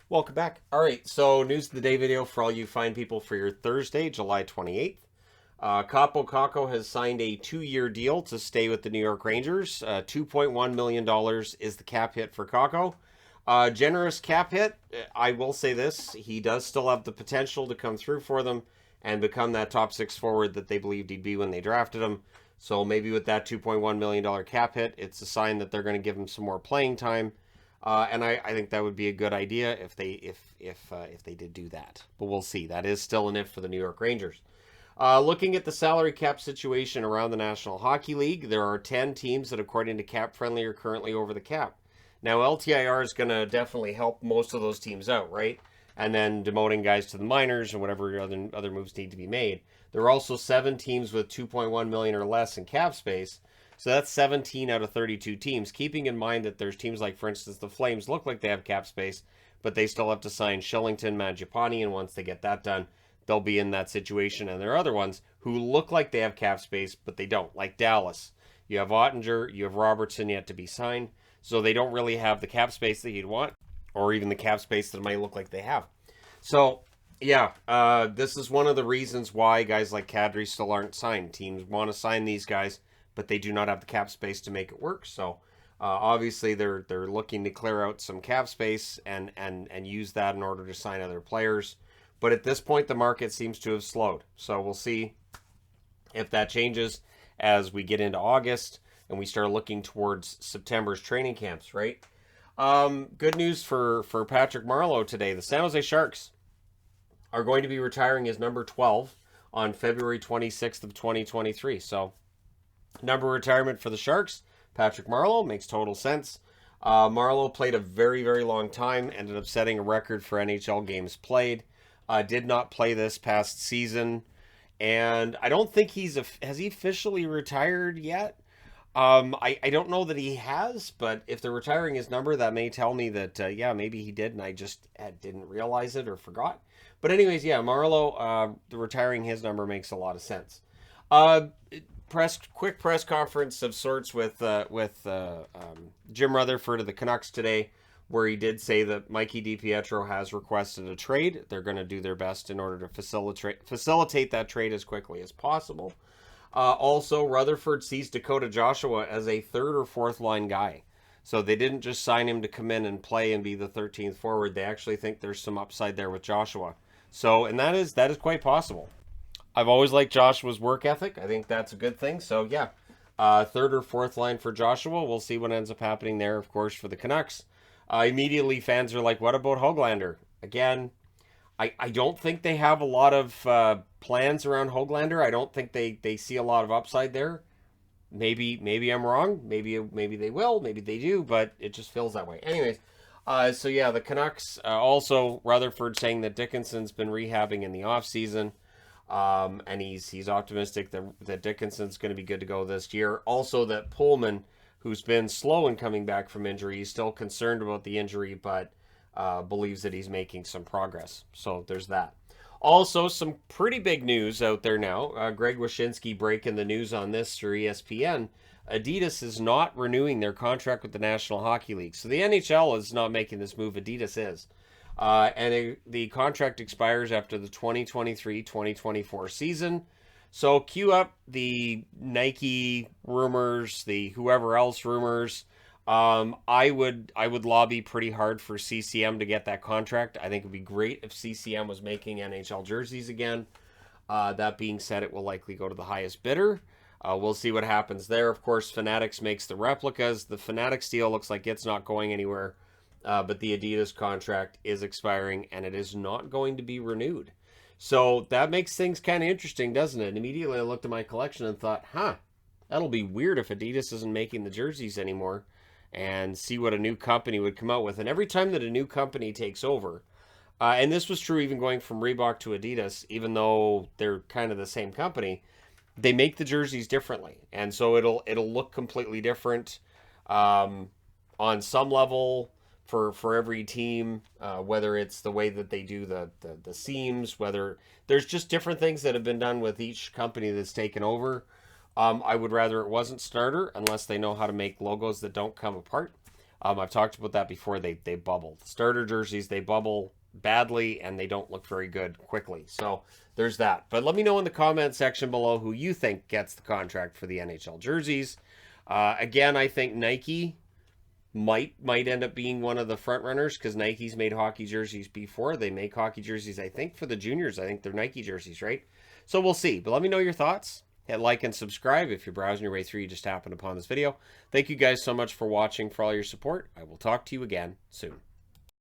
Welcome back. All right, so news of the day video for all you fine people for your Thursday, July 28th. Kakko has signed a 2-year deal to stay with the New York Rangers. $2.1 million is the cap hit for Kakko. Generous cap hit. I will say this. He does still have the potential to come through for them and become that top six forward that they believed he'd be when they drafted him. So maybe with that $2.1 million cap hit, it's a sign that they're going to give him some more playing time. And I think that would be a good idea if they did do that. But we'll see. That is still an if for the New York Rangers. Looking at the salary cap situation around the National Hockey League, there are 10 teams that, according to Cap Friendly, are currently over the cap. Now, LTIR is going to definitely help most of those teams out, right? And then demoting guys to the minors and whatever other moves need to be made. There are also 7 teams with 2.1 million or less in cap space. So that's 17 out of 32 teams, keeping in mind that there's teams like, for instance, the Flames look like they have cap space, but they still have to sign Shillington, Mangiapane, and once they get that done, they'll be in that situation. And there are other ones who look like they have cap space, but they don't, like Dallas. You have Ottinger, you have Robertson yet to be signed, so they don't really have the cap space that you'd want, or even the cap space that might look like they have. So, yeah, this is one of the reasons why guys like Kadri still aren't signed. Teams want to sign these guys, but they do not have the cap space to make it work. So obviously they're looking to clear out some cap space and use that in order to sign other players. But at this point, the market seems to have slowed. So we'll see if that changes as we get into August and we start looking towards September's training camps, right? Good news for Patrick Marleau today. The San Jose Sharks are going to be retiring his number 12 on February 26th of 2023. So number retirement for the Sharks, Patrick Marleau, makes total sense. Marleau played a very, very long time, ended up setting a record for NHL games played. Did not play this past season, and I don't think has he officially retired yet? I don't know that he has, but if they're retiring his number, that may tell me that, yeah, maybe he did, and I just didn't realize it or forgot. But anyways, yeah, Marleau, retiring his number makes a lot of sense. Quick press conference of sorts with Jim Rutherford of the Canucks today, where he did say that Mikey DiPietro has requested a trade. They're going to do their best in order to facilitate that trade as quickly as possible. Also, Rutherford sees Dakota Joshua as a third or fourth line guy. So they didn't just sign him to come in and play and be the 13th forward. They actually think there's some upside there with Joshua. So, and that is quite possible. I've always liked Joshua's work ethic. I think that's a good thing. So, yeah, third or fourth line for Joshua. We'll see what ends up happening there, of course, for the Canucks. Immediately, fans are like, what about Höglander? Again, I don't think they have a lot of plans around Höglander. I don't think they see a lot of upside there. Maybe I'm wrong. Maybe they will. Maybe they do, but it just feels that way. Anyways, so yeah, the Canucks, also Rutherford saying that Dickinson's been rehabbing in the offseason. And he's optimistic that Dickinson's going to be good to go this year. Also, that Pullman, who's been slow in coming back from injury, is still concerned about the injury, but believes that he's making some progress. So there's that. Also, some pretty big news out there now. Greg Wyshynski breaking the news on this through ESPN. Adidas is not renewing their contract with the National Hockey League. So the NHL is not making this move. Adidas is. The contract expires after the 2023-2024 season. So cue up the Nike rumors, the whoever else rumors. I would lobby pretty hard for CCM to get that contract. I think it would be great if CCM was making NHL jerseys again. That being said, it will likely go to the highest bidder. We'll see what happens there. Of course, Fanatics makes the replicas. The Fanatics deal looks like it's not going anywhere. But the Adidas contract is expiring, and it is not going to be renewed. So that makes things kind of interesting, doesn't it? And immediately I looked at my collection and thought, that'll be weird if Adidas isn't making the jerseys anymore, and see what a new company would come out with. And every time that a new company takes over, and this was true even going from Reebok to Adidas, even though they're kind of the same company, they make the jerseys differently. And so it'll look completely different on some level. For every team, whether it's the way that they do the seams, whether there's just different things that have been done with each company that's taken over. I would rather it wasn't Starter unless they know how to make logos that don't come apart. I've talked about that before. They bubble. Starter jerseys, they bubble badly and they don't look very good quickly. So there's that. But let me know in the comment section below who you think gets the contract for the NHL jerseys. Again, I think Nike might end up being one of the front runners because Nike's made hockey jerseys before. They make hockey jerseys, I think, for the juniors. I think they're Nike jerseys, right? So we'll see. But let me know your thoughts. Hit like and subscribe if you're browsing your way through. You just happened upon this video. Thank you guys so much for watching, for all your support. I will talk to you again soon.